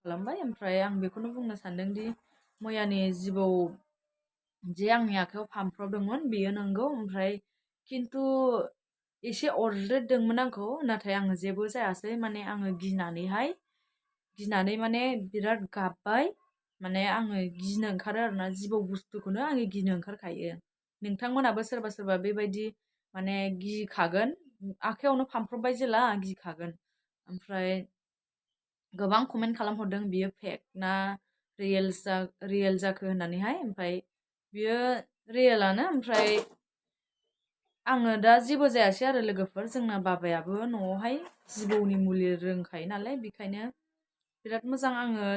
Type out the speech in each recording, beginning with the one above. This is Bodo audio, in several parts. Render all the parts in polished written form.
खालामबाय ओमफ्राय आं बेखौनो बुंनो सानदों दि मैयानि जिबौ जे आंनि आखायाव फामफ्रबदोंमोन बेयो नंगौ ओमफ्राय खिन्थु एसे अरज्रेददोंमोन आंखौ नाथाय आङो जेबो जायासै माने आङो गिनानै माने बिराद गाबबाय माने आङो गिनो ओंखारो आरोना जिबौ बुस्थुखौनो आङो गिनो ओंखारखायो नोंथांमोनाबो सोरबा सोरबा बेबायदि माने गिखागोन आखायावनो फामफ्रबबाय जेला गिखागोन ओमफ्राय गोबां कमेन्ट खालामहरदों बियो फेक ना रियेल जाखो होननानैहाय ओमफ्राय बियो रियेलानो ओमफ्राय आङो दा जेबो जायासै आरो लोगोफोर जोंना बाबायाबो न'आवहाय जिबौनि मुलि रोंखायो नालाय बेखायनो बिराद मोजां आङो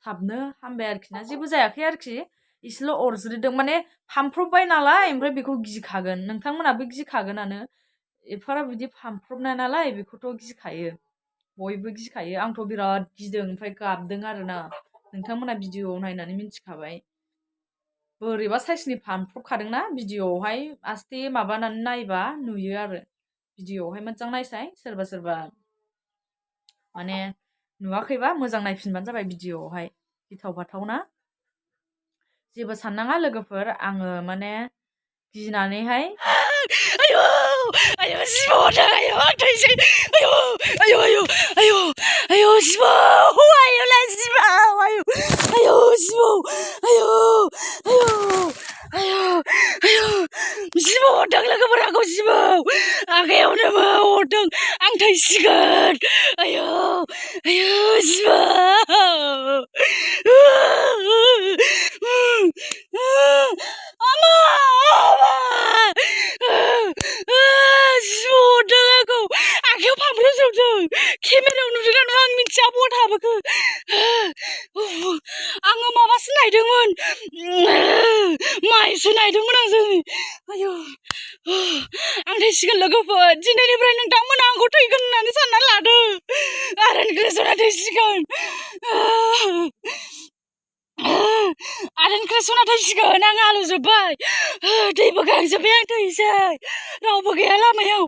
थाबनो हामबाय आरोखि ना जेबो जायाखै आरोखि इसेल' अरज्रिदों माने फामफ्रबबाय नालाय ओमफ्राय बेखौ गिखागोन नोंथांमोनाबो गिखागोनानो एफाराब बिदि फामफ्रबनाय नालाय बेखौथ' गिखायो बयबो गिखायो आंथ' बिराद गिदों ओमफ्राय गाबदों आरोना नोंथांमोना भिडिअ'आव नायनानै मिन्थिखाबाय बोरैबा साइसनि फामफ्रबखादोंना भिडिअ'आवहाय आस्ते माबानानै नायबा नुयो आरो भिडिअ'आवहाय मोजां नायसाय सोरबा सोरबा माने नुवाखैबा मोजां नायफिनबानो जाबाय भिडिअ'आवहाय गिथाव बाथावना जेबो साननाङा लोगोफोर आङो माने गिनानैहाय आयौ आयौ जिबौ अरदों आयौ आं थैसै आयौ आयौ आयौ आयौ आयौ जिबौ आयौला जिबौ आयौ आयौ जिबौ आयौ आयौ आयौ आयौ जिबौ अरदों लोगोफोर आंखौ जिबौ आखायावनो अरदों आं थैसिगोन आयौ आयौ जिबौ केमेरायाव नुदों ना आं मिथिया बहा हाबोखो आङो माबासो नायदोंमोन माइसो नायदोंमोन आं आयौ आं थैसिगोन लोगोफोर दिनैनिफ्राय नोंथांमोना आंखौ थैगोन होननानै सानना लादो आरो ग्रेसना थैसिगोन आरो ग्रेसना थैसिगोन आं आलौजोब्बाय दैबो गांजोब्बाय आं थैसै रावबो गैया लामायाव